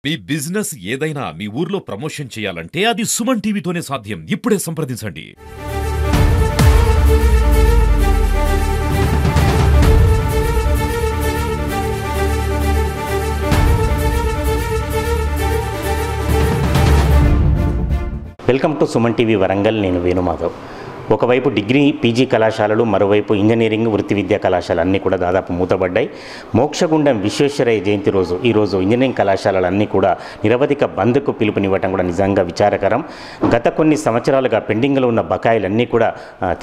మీ business ఏదైనా మీ ఊర్లో promotion చేయాలంటే అది సుమన్ టీవీతోనే సాధ్యం. ఇప్పుడే సంప్రదించండి. Welcome to Suman TV Warangal. నేను వేణుమాధవ్. ఒకవైపు డిగ్రీ పీజీ కళాశాలలు, మరోవైపు ఇంజనీరింగ్ వృత్తి విద్యా కళాశాలలు అన్నీ కూడా దాదాపు మూతబడ్డాయి. మోక్షగుండం విశ్వేశ్వరయ్య జయంతి రోజు ఈరోజు ఇంజనీరింగ్ కళాశాలలు అన్నీ కూడా నిరవధిక బంద్కు పిలుపునివ్వటం కూడా నిజంగా విచారకరం. గత కొన్ని సంవత్సరాలుగా పెండింగ్లో ఉన్న బకాయిలన్నీ కూడా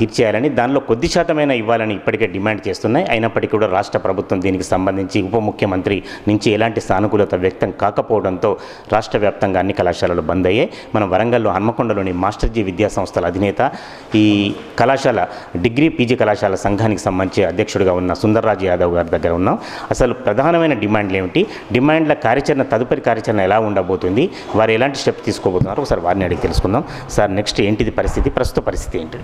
తీర్చేయాలని, దానిలో కొద్ది శాతమైన ఇవ్వాలని ఇప్పటికే డిమాండ్ చేస్తున్నాయి. అయినప్పటికీ కూడా రాష్ట్ర ప్రభుత్వం దీనికి సంబంధించి ఉప ముఖ్యమంత్రి నుంచి ఎలాంటి సానుకూలత వ్యక్తం కాకపోవడంతో రాష్ట్ర వ్యాప్తంగా అన్ని కళాశాలలు బంద్ అయ్యాయి. మనం వరంగల్లో హన్మకొండలోని మాస్టర్ జీ విద్యా సంస్థల అధినేత, ఈ కళాశాల డిగ్రీ పీజీ కళాశాల సంఘానికి సంబంధించి అధ్యక్షుడిగా ఉన్న సుందర్రాజ్ యాదవ్ గారి దగ్గర ఉన్నాం. అసలు ప్రధానమైన డిమాండ్లు ఏమిటి, డిమాండ్ల కార్యాచరణ, తదుపరి కార్యాచరణ ఎలా ఉండబోతుంది, వారు ఎలాంటి స్టెప్ తీసుకోబోతున్నారు, ఒకసారి వారిని అడిగి తెలుసుకుందాం. సార్, నెక్స్ట్ ఏంటిది పరిస్థితి, ప్రస్తుత పరిస్థితి ఏంటి?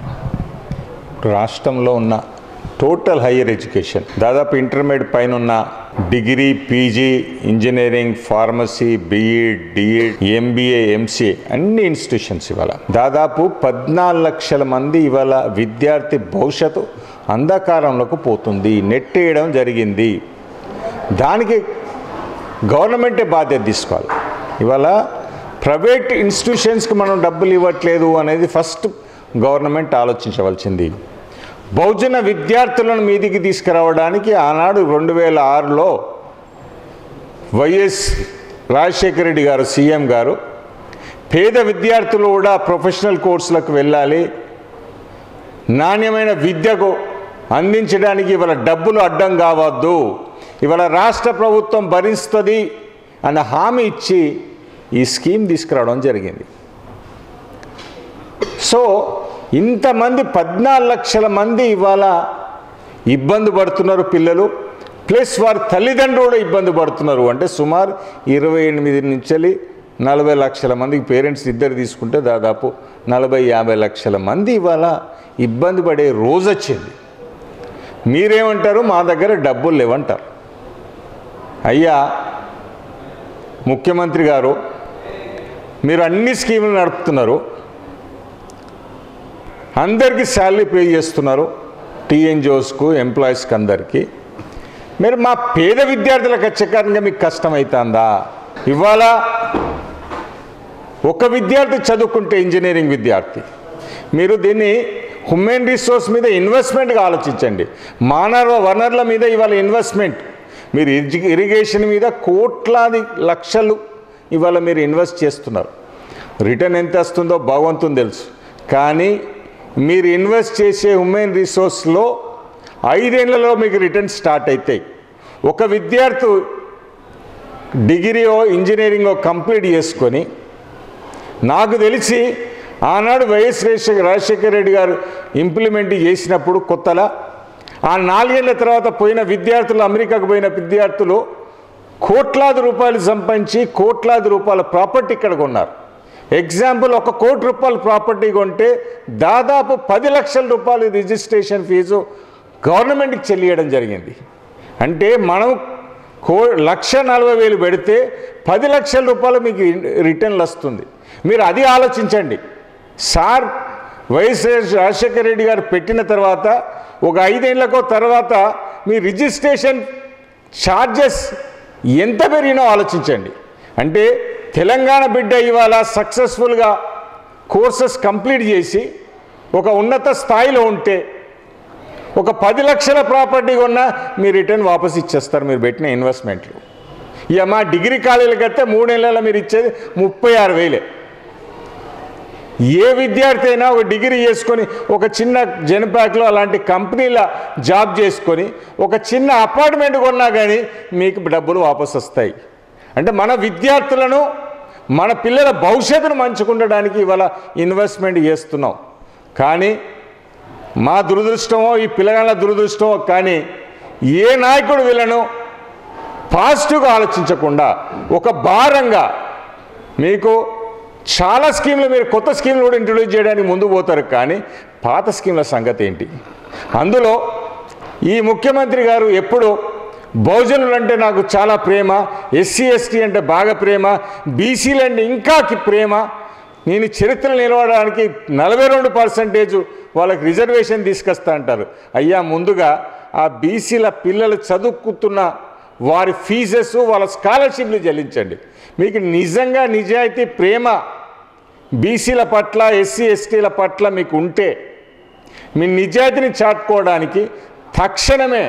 రాష్ట్రంలో ఉన్న టోటల్ హైయర్ ఎడ్యుకేషన్, దాదాపు ఇంటర్మీడియట్ పైన ఉన్న degree, PG, engineering, pharmacy, BEd, D.Ed, MBA, MCA అన్ని ఇన్స్టిట్యూషన్స్ ఇవాళ దాదాపు 14 లక్షల మంది ఇవాళ విద్యార్థి భవిష్యత్తు అంధకారంలోకి పోతుంది, నెట్టేయడం జరిగింది. దానికి గవర్నమెంటే బాధ్యత తీసుకోవాలి. ఇవాళ ప్రైవేట్ ఇన్స్టిట్యూషన్స్కి మనం డబ్బులు ఇవ్వట్లేదు అనేది ఫస్ట్ గవర్నమెంట్ ఆలోచించవలసింది. బహుజన విద్యార్థులను మీదికి తీసుకురావడానికి ఆనాడు 2006లో వైఎస్ రాజశేఖర రెడ్డి గారు సీఎం గారు పేద విద్యార్థులు కూడా ప్రొఫెషనల్ కోర్సులకు వెళ్ళాలి, నాణ్యమైన విద్యకు అందించడానికి ఇవాళ డబ్బులు అడ్డం కావద్దు, ఇవాళ రాష్ట్ర ప్రభుత్వం భరిస్తుంది అన్న హామీ ఇచ్చి ఈ స్కీమ్ తీసుకురావడం జరిగింది. సో ఇంతమంది 14 లక్షల మంది ఇవాళ ఇబ్బంది పడుతున్నారు పిల్లలు, ప్లస్ వారి తల్లిదండ్రులు కూడా ఇబ్బంది పడుతున్నారు. అంటే సుమారు 28 నుంచి 40 లక్షల మందికి పేరెంట్స్ ఇద్దరు తీసుకుంటే దాదాపు 40-50 లక్షల మంది ఇవాళ ఇబ్బంది పడే రోజు వచ్చింది. మీరేమంటారు? మా దగ్గర డబ్బులు లేవంటారు. అయ్యా ముఖ్యమంత్రి గారు, మీరు అన్ని స్కీములు నడుపుతున్నారు, అందరికీ శాలరీ పే చేస్తున్నారు, టీఎన్జిఓస్కు, ఎంప్లాయీస్కి అందరికీ. మీరు మా పేద విద్యార్థులకు వచ్చేకారణంగా మీకు కష్టమవుతుందా? ఇవాళ ఒక విద్యార్థి చదువుకుంటే, ఇంజనీరింగ్ విద్యార్థి, మీరు దీన్ని హ్యూమన్ రిసోర్స్ మీద ఇన్వెస్ట్మెంట్గా ఆలోచించండి. మానవ వనరుల మీద ఇవాళ ఇన్వెస్ట్మెంట్, మీరు ఇరిగేషన్ మీద కోట్లాది లక్షలు ఇవాళ మీరు ఇన్వెస్ట్ చేస్తున్నారు. రిటర్న్ ఎంత వస్తుందో భగవంతుని తెలుసు. కానీ మీరు ఇన్వెస్ట్ చేసే హ్యూమన్ రిసోర్స్లో 5 ఏళ్లలో మీకు రిటర్న్ స్టార్ట్ అవుతాయి. ఒక విద్యార్థి డిగ్రీయో ఇంజనీరింగో కంప్లీట్ చేసుకొని, నాకు తెలిసి ఆనాడు వైఎస్ రాజశేఖర రెడ్డి గారు ఇంప్లిమెంట్ చేసినప్పుడు కొత్తలా ఆ 4 ఏళ్ల తర్వాత పోయిన విద్యార్థులు, అమెరికాకు పోయిన విద్యార్థులు కోట్లాది రూపాయలు సంపాదించి కోట్లాది రూపాయల ప్రాపర్టీ ఇక్కడ కొన్నారు. ఎగ్జాంపుల్, 1 కోటి రూపాయల ప్రాపర్టీ కొంటే దాదాపు 10 లక్షల రూపాయలు రిజిస్ట్రేషన్ ఫీజు గవర్నమెంట్కి చెల్లియడం జరిగింది. అంటే మనం 1,40,000 పెడితే 10 లక్షల రూపాయలు మీకు రిటర్న్లు వస్తుంది. మీరు అది ఆలోచించండి. సార్ వైఎస్ రాజశేఖర రెడ్డి గారు పెట్టిన తర్వాత ఒక 5 ఏళ్లకో తర్వాత మీ రిజిస్ట్రేషన్ ఛార్జెస్ ఎంత పెరిగినో ఆలోచించండి. అంటే తెలంగాణ బిడ్డ ఇవాళ సక్సెస్ఫుల్గా కోర్సెస్ కంప్లీట్ చేసి ఒక ఉన్నత స్థాయిలో ఉంటే ఒక 10 లక్షల ప్రాపర్టీ కొన్నా మీ రిటర్న్ వాపస్ ఇచ్చేస్తారు మీరు పెట్టిన ఇన్వెస్ట్మెంట్లు. ఇక మా డిగ్రీ కాలేజీలకు అయితే 3 ఏళ్ళలో మీరు ఇచ్చేది 36,000. ఏ విద్యార్థి అయినా ఒక డిగ్రీ చేసుకొని ఒక చిన్న జెన్పాక్లో అలాంటి కంపెనీల జాబ్ చేసుకొని ఒక చిన్న అపార్ట్మెంట్ కొన్నా కానీ మీకు డబ్బులు వాపసు వస్తాయి. అంటే మన విద్యార్థులను, మన పిల్లల భవిష్యత్తును మంచుకుండడానికి ఇవాళ ఇన్వెస్ట్మెంట్ చేస్తున్నాం. కానీ మా దురదృష్టమో, ఈ పిల్లగాళ్ళ దురదృష్టమో, కానీ ఏ నాయకుడు వీళ్ళను పాజిటివ్గా ఆలోచించకుండా ఒక భారంగా మీకు చాలా స్కీమ్లు, మీరు కొత్త స్కీమ్లు కూడా ఇంట్రొడ్యూస్ చేయడానికి ముందు పోతారు. కానీ పాత స్కీమ్ల సంగతి ఏంటి? అందులో ఈ ముఖ్యమంత్రి గారు ఎప్పుడు బహుజనులు అంటే నాకు చాలా ప్రేమ, ఎస్సీ ఎస్టీ అంటే బాగా ప్రేమ, బీసీలు అంటే ఇంకా ప్రేమ, నేను చరిత్ర నిలవడానికి 42% వాళ్ళకి రిజర్వేషన్ తీసుకొస్తా అంటారు. అయ్యా, ముందుగా ఆ బీసీల పిల్లలు చదువుకుతున్న వారి ఫీజెస్, వాళ్ళ స్కాలర్షిప్లు చెల్లించండి. మీకు నిజంగా నిజాయితీ ప్రేమ బీసీల పట్ల, ఎస్సీ ఎస్టీల పట్ల మీకు ఉంటే మీ నిజాయితీని చాటుకోవడానికి తక్షణమే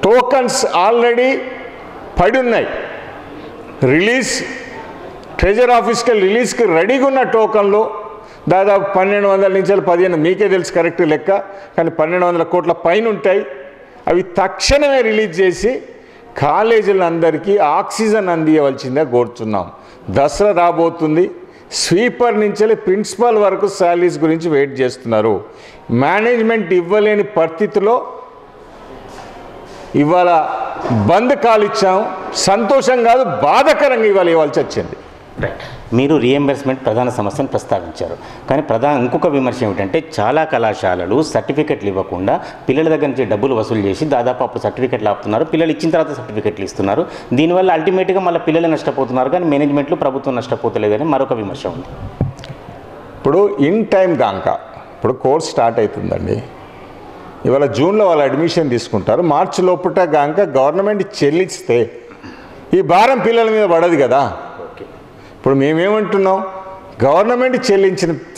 టోకన్స్ ఆల్రెడీ పడి ఉన్నాయి. రిలీజ్ ట్రెజర్ ఆఫీస్కి రిలీజ్కి రెడీగా ఉన్న టోకన్లు దాదాపు 1200 నుంచి 15, మీకే తెలుసు కరెక్ట్ లెక్క, కానీ 1200 కోట్ల పైన ఉంటాయి. అవి తక్షణమే రిలీజ్ చేసి కాలేజీలందరికీ ఆక్సిజన్ అందియవలసిందే కోరుతున్నాం. దసరా రాబోతుంది. స్వీపర్ నుంచి ప్రిన్సిపల్ వరకు శాలరీస్ గురించి వెయిట్ చేస్తున్నారు. మేనేజ్మెంట్ ఇవ్వలేని పరిస్థితిలో ఇవాళ బంద్ కాల్ ఇచ్చాం. సంతోషం కాదు, బాధాకరంగా ఇవాళ ఇవ్వాల్సి వచ్చింది. మీరు రీఎంబర్స్మెంట్ ప్రధాన సమస్యను ప్రస్తావించారు. కానీ ఇంకొక విమర్శ ఏమిటంటే చాలా కళాశాలలు సర్టిఫికెట్లు ఇవ్వకుండా పిల్లల దగ్గర నుంచి డబ్బులు వసూలు చేసి దాదాపు అప్పుడు సర్టిఫికెట్లు ఆపుతున్నారు. పిల్లలు ఇచ్చిన తర్వాత సర్టిఫికెట్లు ఇస్తున్నారు. దీనివల్ల అల్టిమేట్గా మళ్ళీ పిల్లలు నష్టపోతున్నారు, కానీ మేనేజ్మెంట్లు ప్రభుత్వం నష్టపోతలేదని మరొక విమర్శ ఉంది. ఇప్పుడు ఇన్ టైం కాక ఇప్పుడు కోర్స్ స్టార్ట్ అవుతుందండి. ఇవాళ జూన్లో వాళ్ళు అడ్మిషన్ తీసుకుంటారు. మార్చి లోపల కాక గవర్నమెంట్ చెల్లిస్తే ఈ భారం పిల్లల మీద పడదు కదా. ఇప్పుడు మేమేమంటున్నాం, గవర్నమెంట్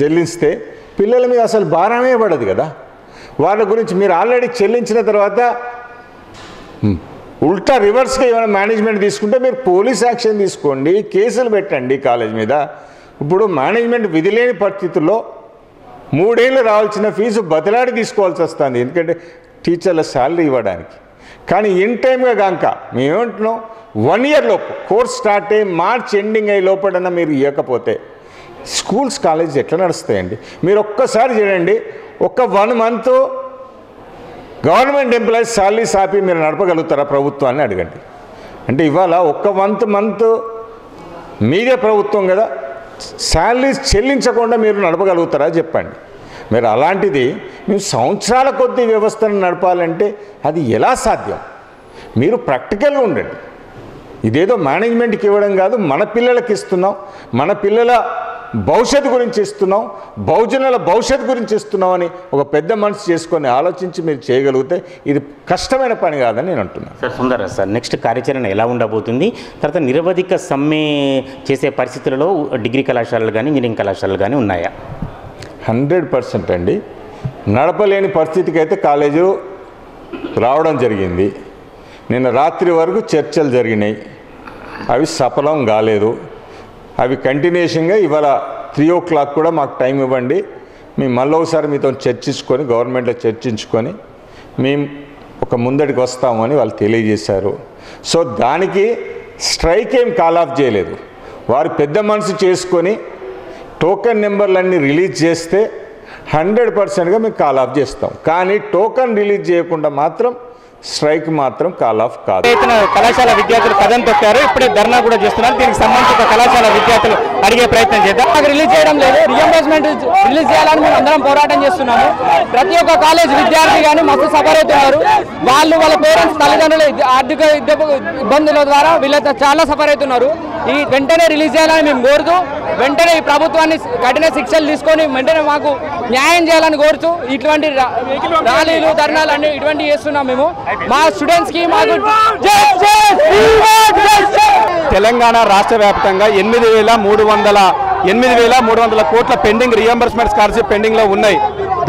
చెల్లిస్తే పిల్లల మీద అసలు భారమే పడదు కదా. వాళ్ళ గురించి మీరు ఆల్రెడీ చెల్లించిన తర్వాత ఉల్టా రివర్స్గా ఏమైనా మేనేజ్మెంట్ తీసుకుంటే మీరు పోలీస్ యాక్షన్ తీసుకోండి, కేసులు పెట్టండి కాలేజ్ మీద. ఇప్పుడు మేనేజ్మెంట్ విధి లేని పరిస్థితుల్లో 3 ఏళ్ళు రావాల్సిన ఫీజు బతిలాడి తీసుకోవాల్సి వస్తుంది, ఎందుకంటే టీచర్ల శాలరీ ఇవ్వడానికి. కానీ ఇన్ టైమ్గా కాక మేమేమంటున్నాం, 1 ఇయర్ లోపు కోర్స్ స్టార్ట్ అయ్యి మార్చ్ ఎండింగ్ అయ్యే లోపలన్నా మీరు ఇవ్వకపోతే స్కూల్స్ కాలేజ్ ఎట్లా నడుస్తాయండి? మీరు ఒక్కసారి చూడండి, ఒక 1 మంత్ గవర్నమెంట్ ఎంప్లాయీస్ శాలరీస్ ఆపి మీరు నడపగలుగుతారా ప్రభుత్వాన్ని అడగండి. అంటే ఇవాళ ఒక్క మంత్ మీదే ప్రభుత్వం కదా, శాలరీస్ చెల్లించకుండా మీరు నడపగలుగుతారా చెప్పండి. మీరు అలాంటిది మేము సంవత్సరాల కొద్దీ వ్యవస్థను నడపాలంటే అది ఎలా సాధ్యం? మీరు ప్రాక్టికల్గా ఉండండి. ఇదేదో మేనేజ్మెంట్కి ఇవ్వడం కాదు, మన పిల్లలకి ఇస్తున్నాం, మన పిల్లల భవిష్యత్తు గురించి ఇస్తున్నాం, బహుజనుల భవిష్యత్తు గురించి ఇస్తున్నాం అని ఒక పెద్ద మనసు చేసుకొని ఆలోచించి మీరు చేయగలిగితే ఇది కష్టమైన పని కాదని నేను అంటున్నాను. సార్ సుందర్ సార్, నెక్స్ట్ కార్యాచరణ ఎలా ఉండబోతుంది? తర్వాత నిరవధిక సమ్మె చేసే పరిస్థితులలో డిగ్రీ కళాశాలలు కానీ ఇంజనీరింగ్ కళాశాలలు కానీ ఉన్నాయా? 100% అండి. నడపలేని పరిస్థితికి అయితే కాలేజీలు రావడం జరిగింది. నిన్న రాత్రి వరకు చర్చలు జరిగినాయి, అవి సఫలం కాలేదు. అవి కంటిన్యూషన్గా ఇవాళ 3 o'clock కూడా మాకు టైం ఇవ్వండి, మేము మళ్ళీ ఒకసారి మీతో చర్చించుకొని గవర్నమెంట్లో చర్చించుకొని మేము ఒక ముందడికి వస్తామని వాళ్ళు తెలియజేశారు. సో దానికి స్ట్రైక్ ఏం కాల్ ఆఫ్ చేయలేదు. వారు పెద్ద మనసు చేసుకొని టోకెన్ నెంబర్లన్నీ రిలీజ్ చేస్తే 100%గా మేము కాల్ ఆఫ్ చేస్తాం. కానీ టోకెన్ రిలీజ్ చేయకుండా మాత్రం స్ట్రైక్ మాత్రం కాల్ ఆఫ్ కాదు. కళాశాల విద్యార్థులు కథం తొక్కారు, ఇప్పుడే ధర్నా కూడా చేస్తున్నారు. దీనికి సంబంధించిన కళాశాల విద్యార్థులు అడిగే ప్రయత్నం చేద్దాం. రిలీజ్ చేయడం లేదు, రియంబర్స్మెంట్ రిలీజ్ చేయాలని మేము అందరం పోరాటం చేస్తున్నాము. ప్రతి ఒక్క కాలేజ్ విద్యార్థి కానీ మస్తు సఫర్ అవుతున్నారు. వాళ్ళ పేరెంట్స్ తల్లిదండ్రుల ఆర్థిక ఇబ్బందుల ద్వారా వీళ్ళతో చాలా సఫర్ అవుతున్నారు. ఈ వెంటనే రిలీజ్ చేయాలని మేము కోరుతూ, వెంటనే ఈ ప్రభుత్వాన్ని కఠిన శిక్షలు తీసుకొని వెంటనే మాకు న్యాయం చేయాలని కోరుతూ ఇటువంటి ర్యాలీలు ధర్నాలు అన్ని ఇటువంటి చేస్తున్నాం. మేము మా స్టూడెంట్స్ కి మాకు తెలంగాణ రాష్ట్ర వ్యాప్తంగా 8,300 కోట్ల పెండింగ్ రియంబర్స్మెంట్ స్కాలర్షిప్ పెండింగ్లో ఉన్నాయి.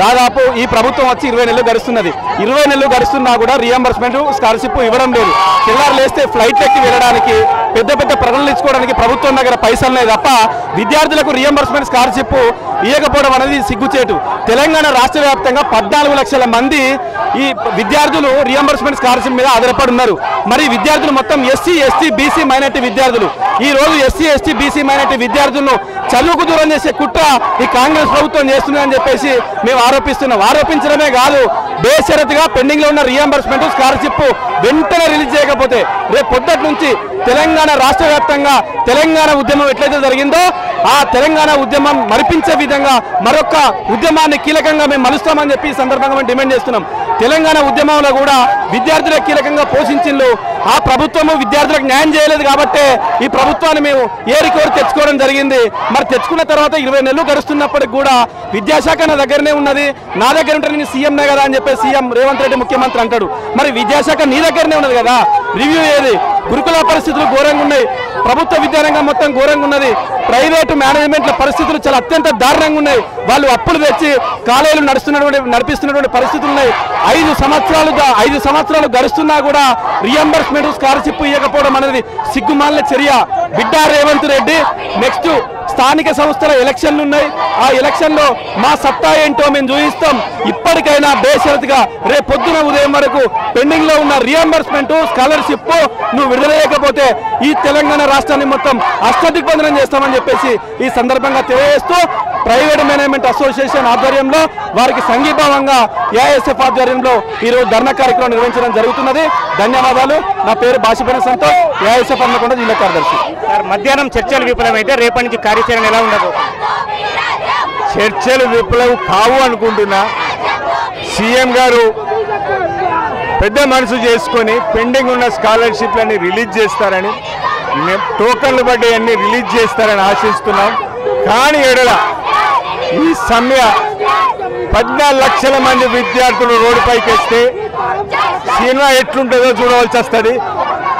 దాదాపు ఈ ప్రభుత్వం వచ్చి 20 నెలలు గడుస్తున్నది. 20 నెలలు గడుస్తున్నా కూడా రియంబర్స్మెంట్ స్కాలర్షిప్ ఇవ్వడం లేదు. తెల్లారు లేస్తే ఫ్లైట్లెక్కి వెళ్ళడానికి, పెద్ద పెద్ద ప్రకటనలు ఇచ్చుకోవడానికి ప్రభుత్వం దగ్గర పైసలు తప్ప విద్యార్థులకు రియంబర్స్మెంట్ స్కాలర్షిప్ ఇవ్వకపోవడం అనేది సిగ్గుచేటు. తెలంగాణ రాష్ట్ర వ్యాప్తంగా 14 లక్షల మంది ఈ విద్యార్థులు రియంబర్స్మెంట్ స్కాలర్షిప్ మీద ఆధారపడి ఉన్నారు. మరి విద్యార్థులు మొత్తం ఎస్సీ, ఎస్టీ, బీసీ మైనారిటీ విద్యార్థులు. ఈ రోజు ఎస్సీ, ఎస్టీ, బీసీ మైనారిటీ విద్యార్థులను చదువుకు దూరం చేసే కుట్ర ఈ కాంగ్రెస్ ప్రభుత్వం చేస్తుందని చెప్పేసి మేము ఆరోపిస్తున్నాం. ఆరోపించడమే కాదు, బేషరతుగా పెండింగ్ లో ఉన్న రియంబర్స్మెంట్ స్కాలర్షిప్ వెంటనే రిలీజ్ చేయకపోతే రేపు పొద్దుటి నుంచి తెలంగాణ రాష్ట్ర వ్యాప్తంగా తెలంగాణ ఉద్యమం ఎట్లయితే జరిగిందో ఆ తెలంగాణ ఉద్యమం మరిపించే విధంగా మరొక ఉద్యమాన్ని కీలకంగా మేము మలుస్తామని చెప్పి ఈ సందర్భంగా మేము డిమాండ్ చేస్తున్నాం. తెలంగాణ ఉద్యమంలో కూడా విద్యార్థులకు కీలకంగా పోషించిండ్రు. ఆ ప్రభుత్వము విద్యార్థులకు న్యాయం చేయలేదు కాబట్టి ఈ ప్రభుత్వాన్ని మేము ఏరికోరి తెచ్చుకోవడం జరిగింది. మరి తెచ్చుకున్న తర్వాత 20 నెలలు గడుస్తున్నప్పటికి కూడా విద్యాశాఖ నా దగ్గరనే ఉన్నది. నా దగ్గర ఉంటే నేను సీఎంనే కదా అని చెప్పి సీఎం రేవంత్ రెడ్డి ముఖ్యమంత్రి అంటాడు. మరి విద్యాశాఖ నీ దగ్గరనే ఉన్నది కదా, రివ్యూ ఏది? గురుకుల పరిస్థితులు ఘోరంగా ఉన్నాయి, ప్రభుత్వ విద్యారంగం మొత్తం ఘోరంగా ఉన్నది, ప్రైవేటు మేనేజ్మెంట్ల పరిస్థితులు చాలా అత్యంత దారుణంగా ఉన్నాయి. వాళ్ళు అప్పులు తెచ్చి కాలేజీలు నడిపిస్తున్నటువంటి పరిస్థితులు ఉన్నాయి. 5 సంవత్సరాలు గడుస్తున్నా కూడా రియంబర్స్మెంట్ స్కాలర్షిప్ ఇవ్వకపోవడం అనేది సిగ్గుమాలిన చర్య. బిడ్డ రేవంత్ రెడ్డి నెక్స్ట్ స్థానిక సంస్థల ఎలక్షన్లు ఉన్నాయి. ఆ ఎలక్షన్లో మా సత్తా ఏంటో మేము చూపిస్తాం. ఇప్పటికైనా బేషరతుగా రేపొద్దున ఉదయం వరకు పెండింగ్ లో ఉన్న రియంబర్స్మెంట్ స్కాలర్షిప్ నువ్వు విడుదల చేయకపోతే ఈ తెలంగాణ రాష్ట్రాన్ని మొత్తం అష్టదిగ్బంధనం చేస్తామని చెప్పేసి ఈ సందర్భంగా తెలియజేస్తూ ప్రైవేట్ మేనేజ్మెంట్ అసోసియేషన్ ఆధ్వర్యంలో వారికి సంఘీభావంగా ఏఐఎస్ఎఫ్ ఆధ్వర్యంలో ఈరోజు ధర్నా కార్యక్రమం నిర్వహించడం జరుగుతున్నది. ధన్యవాదాలు. నా పేరు బాషిపేన సంతోష్, ఏఐఎస్ఎఫ్ హన్మకొండ జిల్లా కార్యదర్శి. మధ్యాహ్నం చర్చలు విఫలమైతే రేపటి నుంచి కార్యాచరణ ఎలా ఉండదు? చర్చలు విప్లవం కావు అనుకుంటున్నా. సీఎం గారు పెద్ద మనసు చేసుకొని పెండింగ్ ఉన్న స్కాలర్షిప్లని రిలీజ్ చేస్తారని, టోకన్లు పడ్డాయన్నీ రిలీజ్ చేస్తారని ఆశిస్తున్నాం. కానీ ఎడల ఈ సమ్మె 14 లక్షల మంది విద్యార్థులు రోడ్డుపైకి వస్తే సినిమా ఎట్లుంటుందో చూడవలసి వస్తుంది.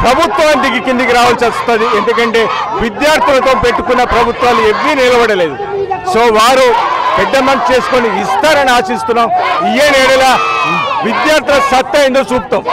ప్రభుత్వం కిందికి రావాల్సి వస్తుంది. ఎందుకంటే విద్యార్థులతో పెట్టుకున్న ప్రభుత్వాలు ఎవ్వీ నిలబడలేదు. సో వారు పెద్ద మనసు చేసుకొని ఇస్తారని ఆశిస్తున్నాం. ఈ ఏడేళ్ళ విద్యార్థుల సత్తా ఎందుకు చూపుతాం.